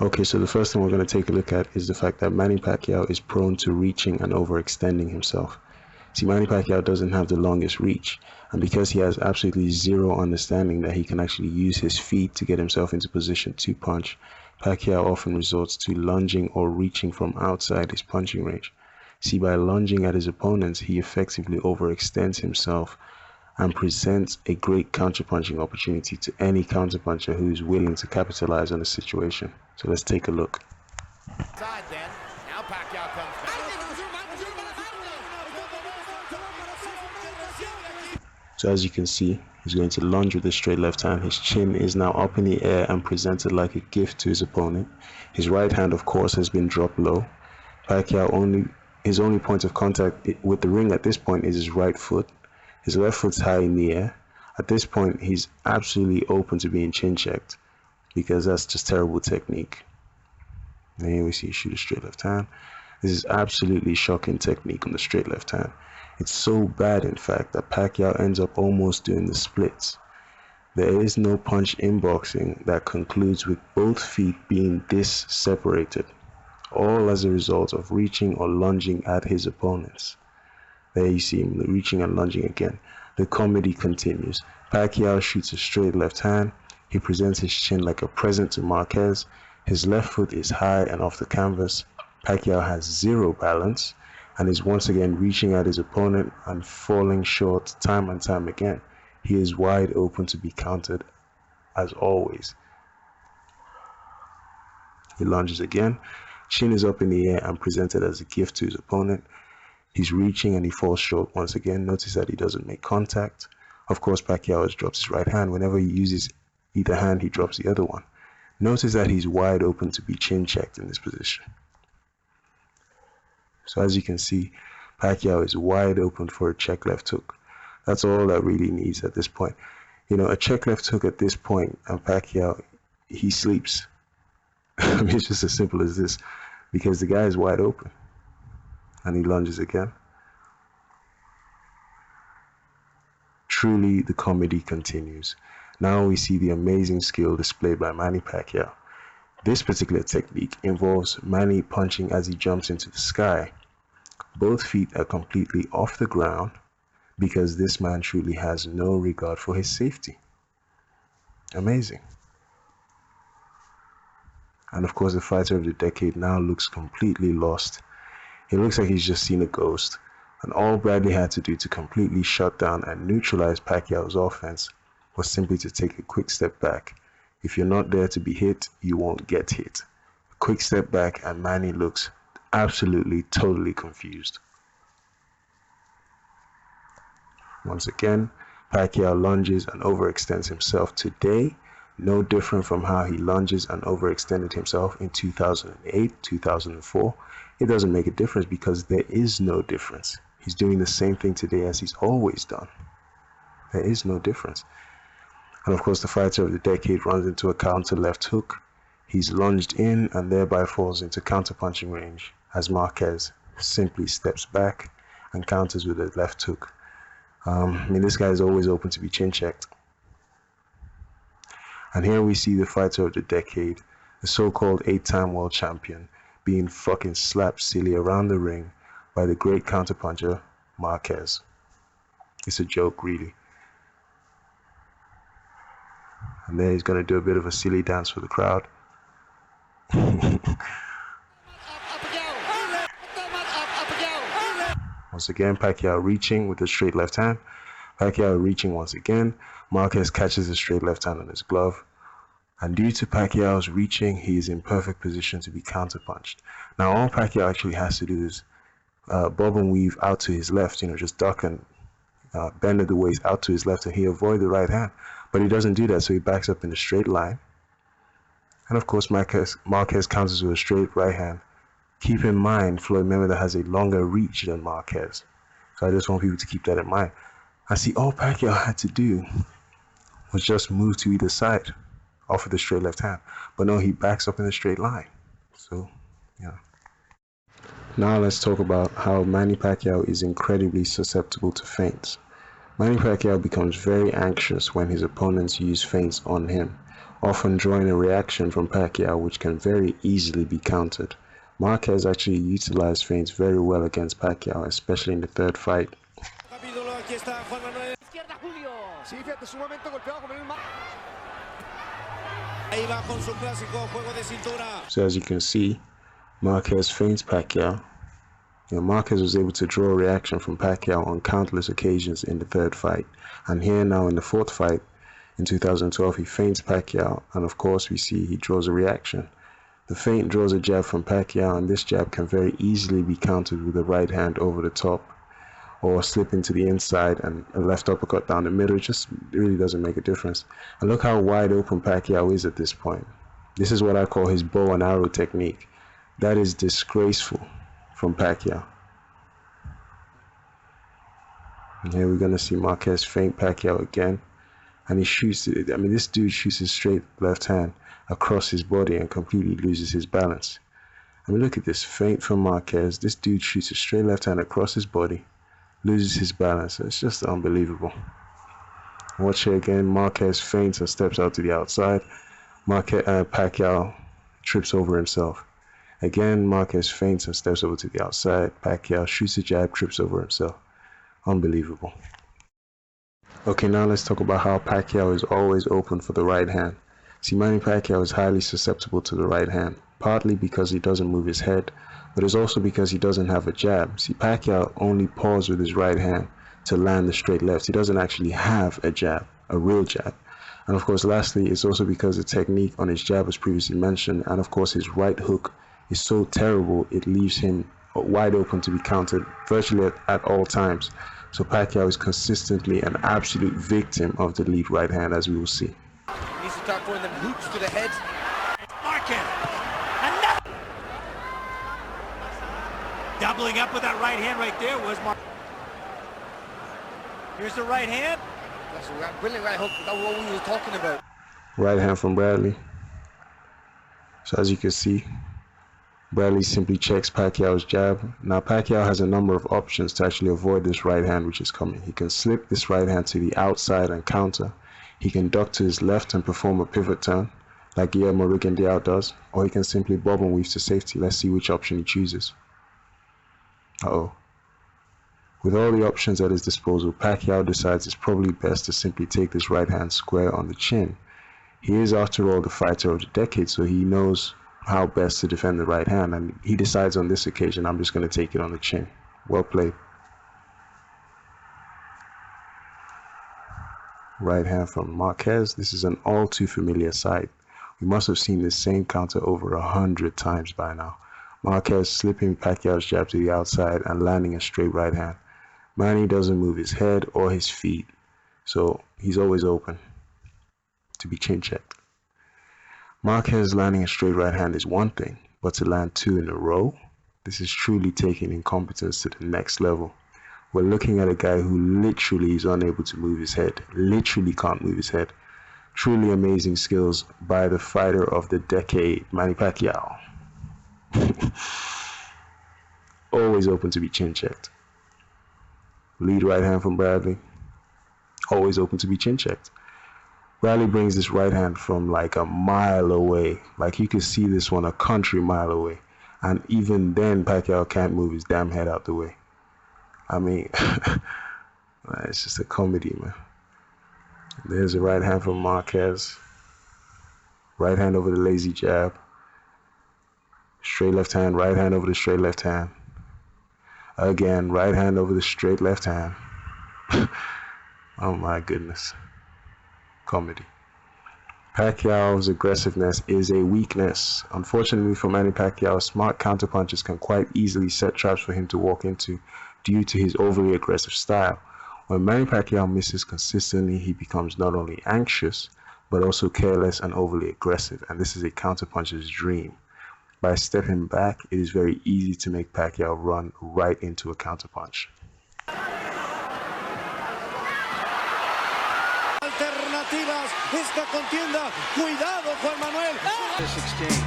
Okay, so the first thing we're going to take a look at is the fact that Manny Pacquiao is prone to reaching and overextending himself. See, Manny Pacquiao doesn't have the longest reach, and because he has absolutely zero understanding that he can actually use his feet to get himself into position to punch, Pacquiao often resorts to lunging or reaching from outside his punching range. See, by lunging at his opponents, he effectively overextends himself and presents a great counterpunching opportunity to any counterpuncher who is willing to capitalize on the situation. So let's take a look. Side then. Now Pacquiao comes back. So as you can see, he's going to lunge with a straight left hand. His chin is now up in the air and presented like a gift to his opponent. His right hand, of course, has been dropped low. Pacquiao his only point of contact with the ring at this point is his right foot. His left foot's high in the air. At this point, he's absolutely open to being chin checked because that's just terrible technique. And here we see shoot a straight left hand. This is absolutely shocking technique on the straight left hand. It's so bad, in fact, that Pacquiao ends up almost doing the splits. There is no punch in boxing that concludes with both feet being this separated, all as a result of reaching or lunging at his opponents. There you see him reaching and lunging again. The comedy continues. Pacquiao shoots a straight left hand. He presents his chin like a present to Marquez. His left foot is high and off the canvas. Pacquiao has zero balance and is once again reaching at his opponent and falling short time and time again. He is wide open to be countered as always. He lunges again. Chin is up in the air and presented as a gift to his opponent. He's reaching and he falls short once again. Notice that he doesn't make contact. Of course, Pacquiao drops his right hand. Whenever he uses either hand, he drops the other one. Notice that he's wide open to be chin checked in this position. So as you can see, Pacquiao is wide open for a check left hook. That's all that really needs at this point. You know, a check left hook at this point, and Pacquiao, he sleeps. I mean, it's just as simple as this, because the guy is wide open. And he lunges again. Truly, the comedy continues. Now we see the amazing skill displayed by Manny Pacquiao. This particular technique involves Manny punching as he jumps into the sky. Both feet are completely off the ground because this man truly has no regard for his safety. Amazing. And of course, the fighter of the decade now looks completely lost. It looks like he's just seen a ghost, and all Bradley had to do to completely shut down and neutralize Pacquiao's offense was simply to take a quick step back. If you're not there to be hit, you won't get hit. A quick step back and Manny looks absolutely, totally confused. Once again, Pacquiao lunges and overextends himself today, no different from how he lunges and overextended himself in 2008, 2004. It doesn't make a difference because there is no difference. He's doing the same thing today as he's always done. There is no difference. And of course, the fighter of the decade runs into a counter left hook. He's lunged in and thereby falls into counter-punching range as Marquez simply steps back and counters with a left hook. I mean, this guy is always open to be chin checked. And here we see the fighter of the decade, the so-called 8-time world champion, being fucking slapped silly around the ring by the great counterpuncher Marquez. It's a joke, really. And there he's going to do a bit of a silly dance for the crowd. Once again, Pacquiao reaching with a straight left hand. Pacquiao reaching once again. Marquez catches a straight left hand on his glove. And due to Pacquiao's reaching, he is in perfect position to be counterpunched. Now, all Pacquiao actually has to do is bob and weave out to his left, just duck and bend at the waist out to his left, and he avoid the right hand. But he doesn't do that, so he backs up in a straight line. And of course, Marquez counters with a straight right hand. Keep in mind, Floyd Mayweather has a longer reach than Marquez. So I just want people to keep that in mind. I see all Pacquiao had to do was just move to either side off of the straight left hand. But no, he backs up in a straight line. So, yeah. Now let's talk about how Manny Pacquiao is incredibly susceptible to feints. Manny Pacquiao becomes very anxious when his opponents use feints on him, often drawing a reaction from Pacquiao which can very easily be countered. Marquez actually utilized feints very well against Pacquiao, especially in the third fight. So as you can see, Marquez feints Pacquiao. Marquez was able to draw a reaction from Pacquiao on countless occasions in the third fight. And here now in the fourth fight, in 2012, he feints Pacquiao, and of course we see he draws a reaction. The feint draws a jab from Pacquiao, and this jab can very easily be countered with a right hand over the top, or slip into the inside and a left uppercut down the middle. It just really doesn't make a difference. And look how wide open Pacquiao is at this point. This is what I call his bow and arrow technique. That is disgraceful from Pacquiao. And here we're going to see Marquez feint Pacquiao again. And he shoots it. I mean, this dude shoots his straight left hand across his body and completely loses his balance. I mean, look at this feint from Marquez. This dude shoots a straight left hand across his body, loses his balance. It's just unbelievable. Watch here again. Marquez feints and steps out to the outside. Pacquiao trips over himself. Again, Marquez feints and steps over to the outside. Pacquiao shoots a jab, trips over himself. Unbelievable. Okay, now let's talk about how Pacquiao is always open for the right hand. See, Manny Pacquiao is highly susceptible to the right hand, partly because he doesn't move his head, but it's also because he doesn't have a jab. See, Pacquiao only paws with his right hand to land the straight left. He doesn't actually have a jab, a real jab. And of course, lastly, it's also because the technique on his jab was previously mentioned, and of course his right hook is so terrible it leaves him wide open to be countered virtually at all times. So Pacquiao is consistently an absolute victim of the lead right hand, as we will see. He needs to start throwing them hoops to the head. Marquez. Another. Doubling up with that right hand right there was Marquez. Here's the right hand. That's a brilliant right hook. That's what we were talking about. Right hand from Bradley. So as you can see, Bradley simply checks Pacquiao's jab. Now Pacquiao has a number of options to actually avoid this right hand which is coming. He can slip this right hand to the outside and counter. He can duck to his left and perform a pivot turn like Guillermo Rigondeaux does, or he can simply bob and weave to safety. Let's see which option he chooses. With all the options at his disposal, Pacquiao decides it's probably best to simply take this right hand square on the chin. He is, after all, the fighter of the decade, so he knows how best to defend the right hand, and he decides on this occasion, I'm just going to take it on the chin. Well played. Right hand from Marquez. This is an all too familiar sight. We must have seen this same counter over 100 times by now. Marquez slipping Pacquiao's jab to the outside and landing a straight right hand. Manny doesn't move his head or his feet, so he's always open to be chin checked. Marquez landing a straight right hand is one thing, but to land two in a row, this is truly taking incompetence to the next level. We're looking at a guy who literally is unable to move his head, literally can't move his head. Truly amazing skills by the fighter of the decade, Manny Pacquiao. Always open to be chin checked. Lead right hand from Bradley. Always open to be chin checked. Bradley brings this right hand from like a mile away. Like you could see this one a country mile away. And even then, Pacquiao can't move his damn head out the way. I mean, it's just a comedy, man. There's a right hand from Marquez. Right hand over the lazy jab. Straight left hand, right hand over the straight left hand. Again, right hand over the straight left hand. Oh my goodness. Comedy. Pacquiao's aggressiveness is a weakness. Unfortunately for Manny Pacquiao, smart counterpunches can quite easily set traps for him to walk into due to his overly aggressive style. When Manny Pacquiao misses consistently, he becomes not only anxious, but also careless and overly aggressive, and this is a counterpuncher's dream. By stepping back, it is very easy to make Pacquiao run right into a counterpunch. Alternativas, esta contienda. Cuidado, Juan Manuel. This exchange.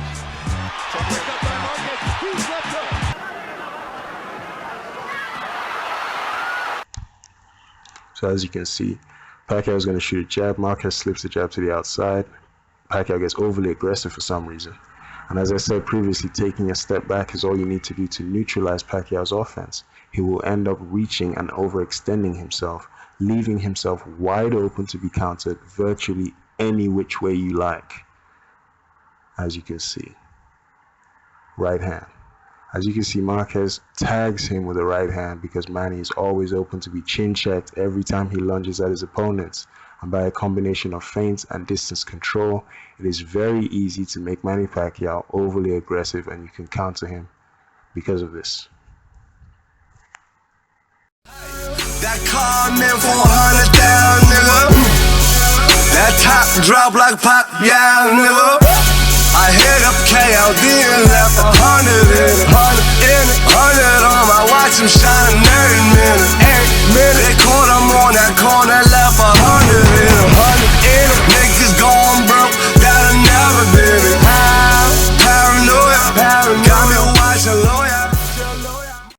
So as you can see, Pacquiao is going to shoot a jab. Marquez slips the jab to the outside. Pacquiao gets overly aggressive for some reason. And as I said previously, taking a step back is all you need to do to neutralize Pacquiao's offense. He will end up reaching and overextending himself, leaving himself wide open to be countered virtually any which way you like. As you can see, right hand. As you can see, Marquez tags him with a right hand because Manny is always open to be chin checked every time he lunges at his opponents. And by a combination of feints and distance control, it is very easy to make Manny Pacquiao overly aggressive, and you can counter him because of this. That car meant 400 down, nigga. That top drop like pop, yeah, nigga. I hit up KLD and left 100 in it, 100 on my watch, I'm shining every minute. They caught him on that corner, left 100 in it, Niggas going broke, that'll never be it. Paranoid, got me watching low.